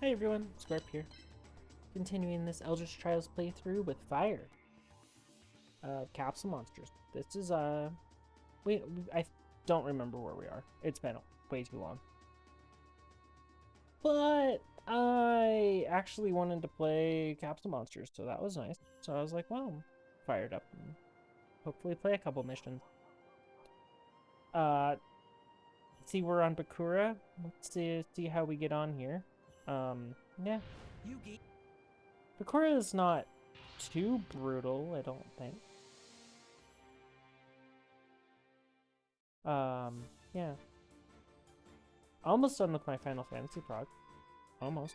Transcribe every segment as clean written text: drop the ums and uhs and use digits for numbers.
Hi everyone, Scorp here. Continuing this Eldritch Trials playthrough with Fire of Capsule Monsters. This is I don't remember where we are. It's been way too long. But I actually wanted to play Capsule Monsters, so that was nice. So I was like, well, fired up and hopefully play a couple missions. See we're on Bakura. Let's see how we get on here. Yeah. Bakura is not too brutal, I don't think. Yeah. Almost done with my Final Fantasy prog. Almost.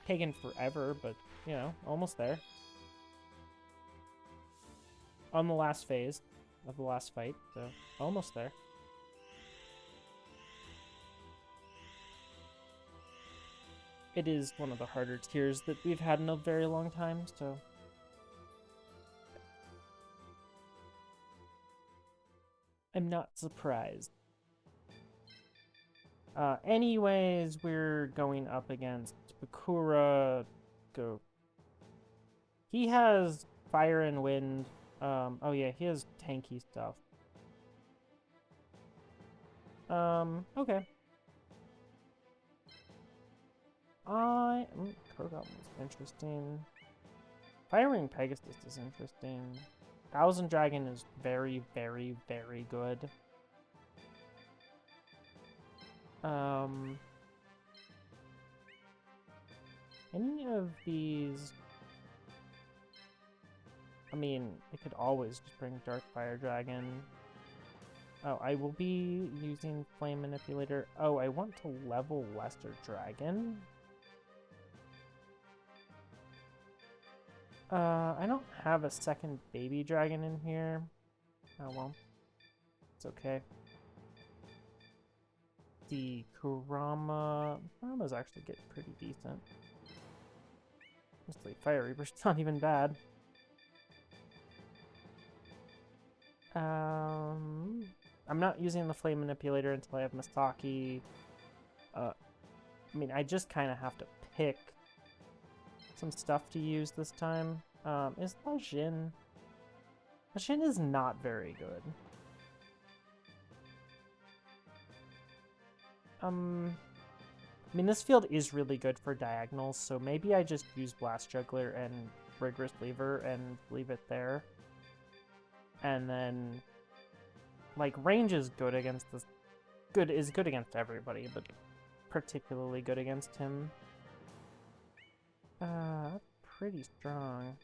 Taken forever, but, you know, almost there. On the last phase of the last fight, so almost there. It is one of the harder tiers that we've had in a very long time, so... I'm not surprised. Anyways, we're going up against Bakura. Go. He has fire and wind. Oh yeah, he has tanky stuff. Okay. Kogoblin is interesting. Firing Pegasus is interesting. Thousand Dragon is very, very, very good. Any of these... I mean, I could always just bring Dark Fire Dragon. Oh, I will be using Flame Manipulator. Oh, I want to level Lesser Dragon. I don't have a second baby dragon in here. Oh well. It's okay. The Kurama's actually get pretty decent. Honestly, Fire Reaper's not even bad. I'm not using the Flame Manipulator until I have Masaki. I mean, I just kind of have to pick some stuff to use this time. Is Lajin? Lajin is not very good. I mean, this field is really good for diagonals, so maybe I just use Blast Juggler and Rigorous Lever and leave it there. And then, like, range is good against this. Is good against everybody, but particularly good against him. That's pretty strong.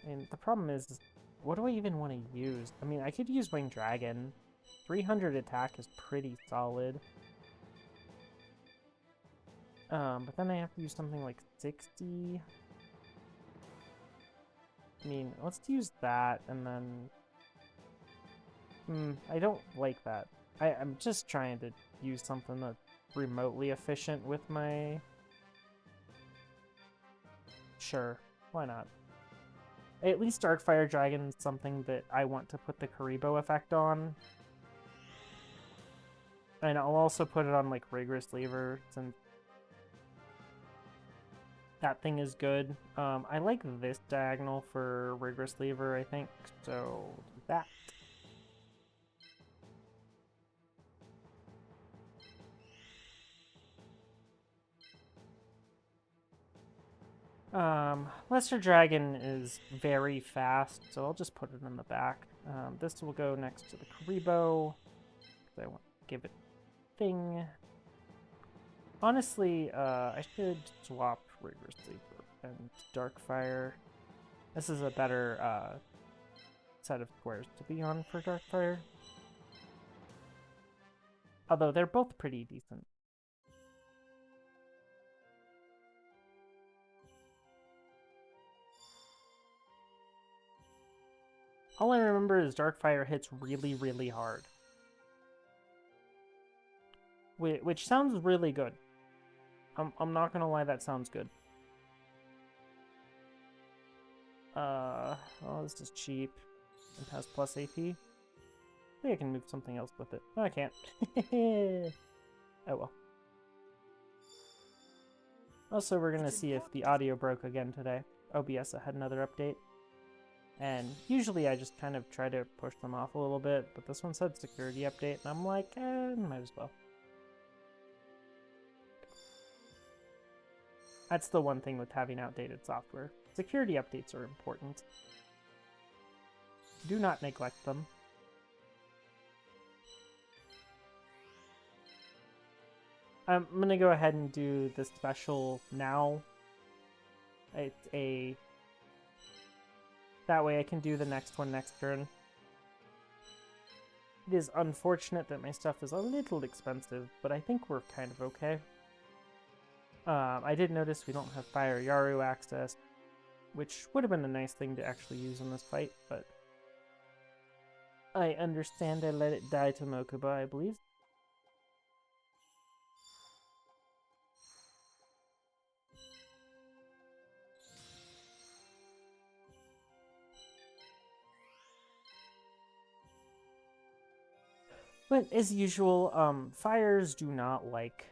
And the problem is, what do I even want to use? I mean, I could use Winged Dragon. 300 attack is pretty solid. But then I have to use something like 60. I mean, let's use that, and then... I don't like that. I'm just trying to use something that's remotely efficient with my... Sure, why not? At least Darkfire Dragon is something that I want to put the Karibo effect on. And I'll also put it on, like, Rigorous Lever, since that thing is good. I like this diagonal for Rigorous Lever, I think, so that. Lesser Dragon is very fast, so I'll just put it in the back. This will go next to the Karibo, because I want to give it thing. Honestly, I should swap Rigorous Lever and Darkfire. This is a better set of squares to be on for Darkfire. Although they're both pretty decent. All I remember is Darkfire hits really, really hard. Which sounds really good. I'm not gonna lie, that sounds good. Oh, this is cheap. It has plus AP. Maybe I can move something else with it. No, I can't. Oh well. Also, we're gonna see if the audio broke again today. OBS had another update. And usually I just kind of try to push them off a little bit, but this one said security update, and I'm like, might as well. That's the one thing with having outdated software. Security updates are important. Do not neglect them. I'm gonna go ahead and do the special now. It's a... That way I can do the next one next turn. It is unfortunate that my stuff is a little expensive, but I think we're kind of okay. I did notice we don't have Fire Yaru access, which would have been a nice thing to actually use in this fight, but I understand I let it die to Mokuba, I believe. But as usual, fires do not like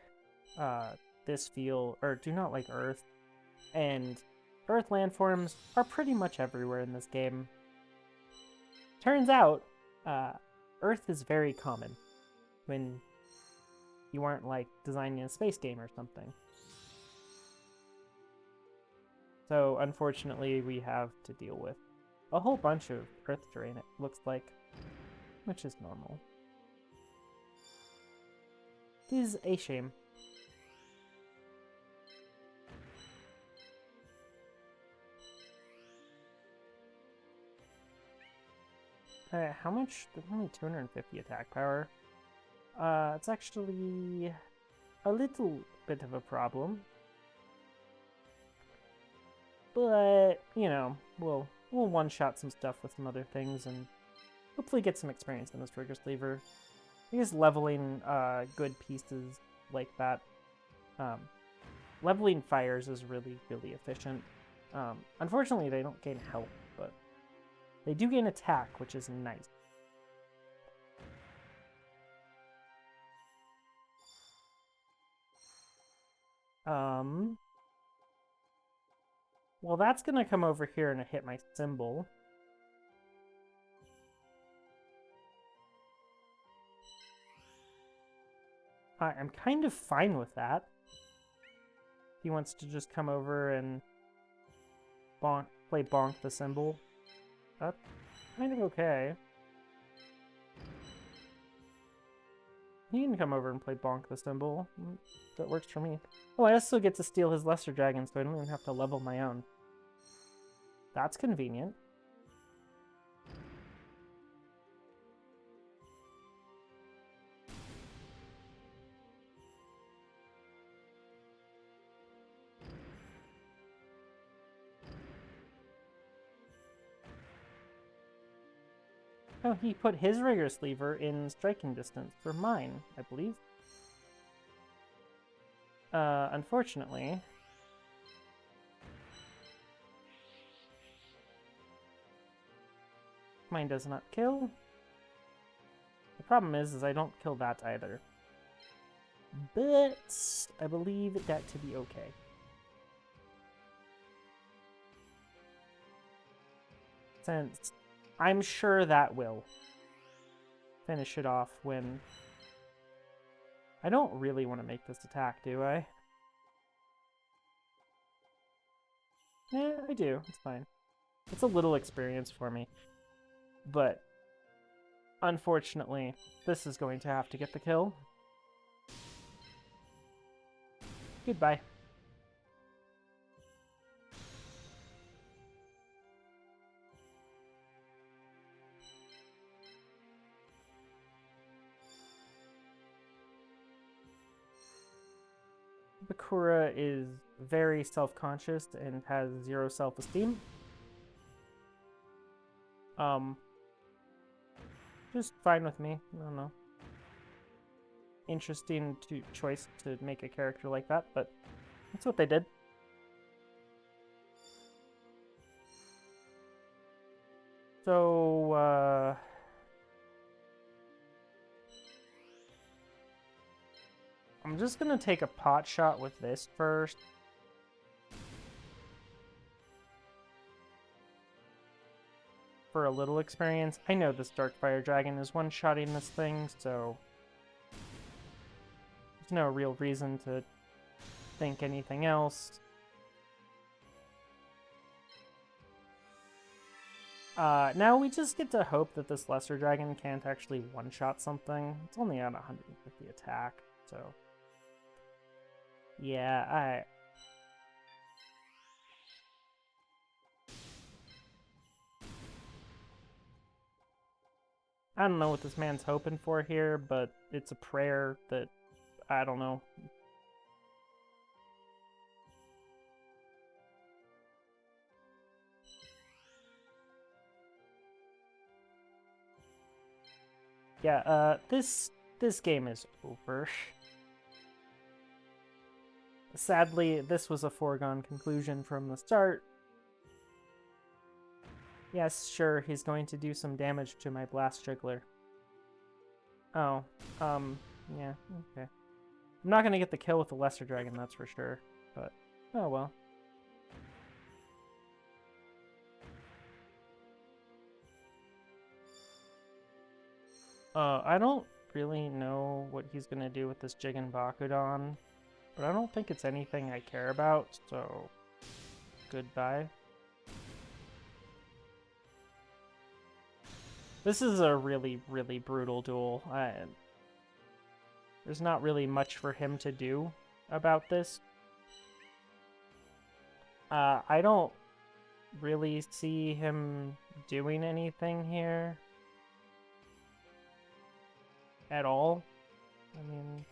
this field, or do not like Earth, and Earth landforms are pretty much everywhere in this game. Turns out, Earth is very common when you aren't like designing a space game or something. So unfortunately, we have to deal with a whole bunch of Earth terrain, it looks like, which is normal. It is a shame. How much? Only 250 attack power. It's actually a little bit of a problem. But, you know, we'll one-shot some stuff with some other things and hopefully get some experience in this Trigger Sleever. I guess leveling good pieces like that, leveling fires is really, really efficient. Unfortunately, they don't gain health, but they do gain attack, which is nice. Well, that's gonna come over here and hit my symbol. I'm kind of fine with that. He wants to just come over and play bonk the symbol. That's kind of okay. He can come over and play bonk the symbol. That works for me. Oh, I also get to steal his lesser dragon, so I don't even have to level my own. That's convenient. Oh, he put his rigorous lever in striking distance for mine, I believe. Unfortunately, mine does not kill. The problem is I don't kill that either. But I believe that to be okay. Since I'm sure that will finish it off when... I don't really want to make this attack, do I? Yeah, I do. It's fine. It's a little experience for me. But unfortunately, this is going to have to get the kill. Goodbye. Bakura is very self-conscious and has zero self-esteem. Just fine with me. I don't know. Interesting choice to make a character like that, but that's what they did. So, I'm just gonna take a pot shot with this first. For a little experience. I know this Dark Fire Dragon is one-shotting this thing, so there's no real reason to think anything else. Now we just get to hope that this Lesser Dragon can't actually one-shot something. It's only at 150 attack, so... Yeah, I don't know what this man's hoping for here, but it's a prayer that... I don't know. Yeah, this game is over. Sadly, this was a foregone conclusion from the start. Yes, sure, he's going to do some damage to my Blast Juggler. Oh, yeah, okay. I'm not gonna get the kill with the Lesser Dragon, that's for sure, but oh well. I don't really know what he's gonna do with this Jigen Bakudan, but I don't think it's anything I care about, so goodbye. This is a really, really brutal duel. There's not really much for him to do about this. I don't really see him doing anything here at all. I mean,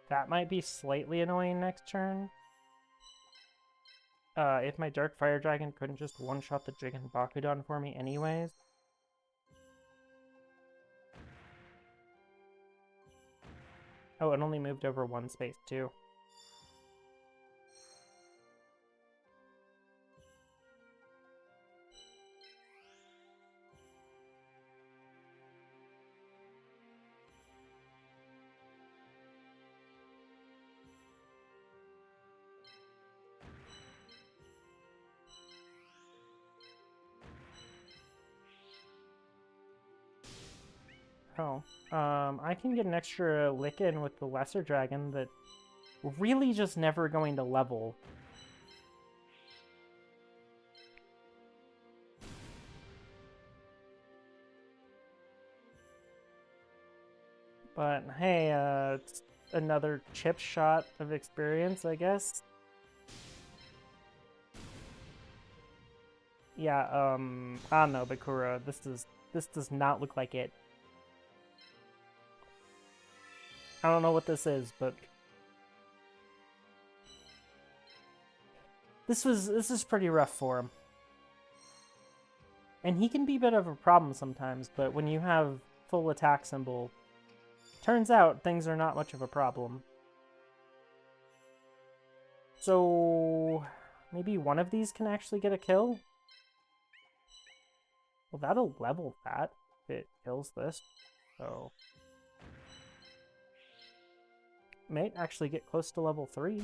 that might be slightly annoying next turn. If my Dark Fire Dragon couldn't just one-shot the Jigen Bakudan for me anyways. Oh, it only moved over one space too. Oh, I can get an extra lick in with the Lesser Dragon that really just never going to level. But hey, it's another chip shot of experience, I guess. Yeah, I don't know, Bakura. This does not look like it. I don't know what this is, but this is pretty rough for him. And he can be a bit of a problem sometimes, but when you have full attack symbol, turns out things are not much of a problem. So maybe one of these can actually get a kill? Well, that'll level that if it kills this, so... Might actually get close to level 3.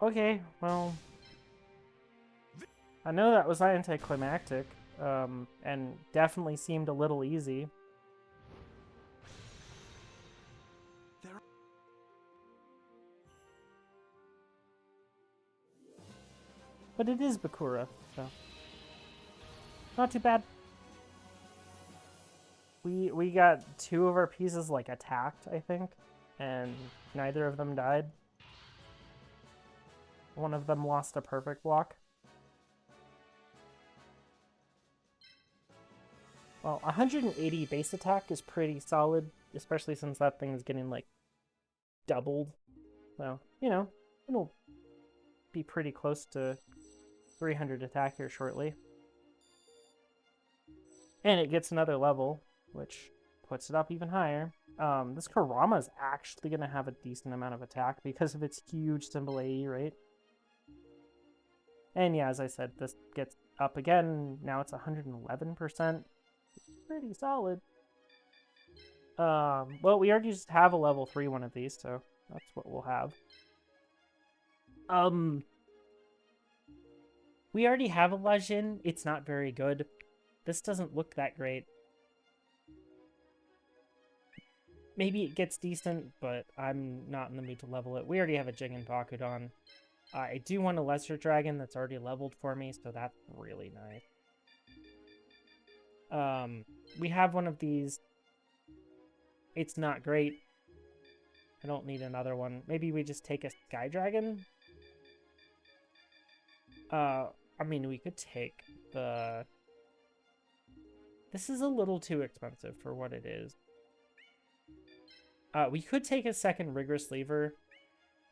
Okay, well... I know that was anticlimactic, and definitely seemed a little easy. But it is Bakura, so... Not too bad. We got 2 of our pieces, like, attacked, I think, and neither of them died. One of them lost a perfect block. Well, 180 base attack is pretty solid, especially since that thing is getting, like, doubled. So, you know, it'll be pretty close to 300 attack here shortly. And it gets another level, which puts it up even higher. This Kurama is actually going to have a decent amount of attack because of its huge symbol AE, right? And yeah, as I said, this gets up again. Now it's 111%. Pretty solid. Well, we already just have a level 3 one of these, so that's what we'll have. We already have a Lajin. It's not very good. This doesn't look that great. Maybe it gets decent, but I'm not in the mood to level it. We already have a Jigen Bakudon. I do want a Lesser Dragon that's already leveled for me, so that's really nice. We have one of these. It's not great. I don't need another one. Maybe we just take a Sky Dragon? I mean, we could take the... This is a little too expensive for what it is. We could take a second Rigorous Lever.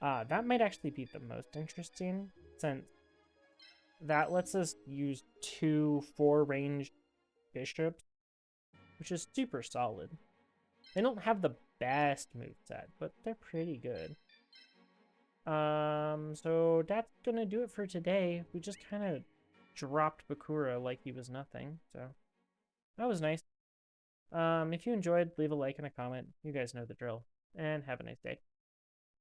That might actually be the most interesting, since that lets us use 2 4-range bishops, which is super solid. They don't have the best moveset, but they're pretty good. So that's gonna do it for today. We just kind of dropped Bakura like he was nothing, so that was nice. If you enjoyed, leave a like and a comment. You guys know the drill, and have a nice day.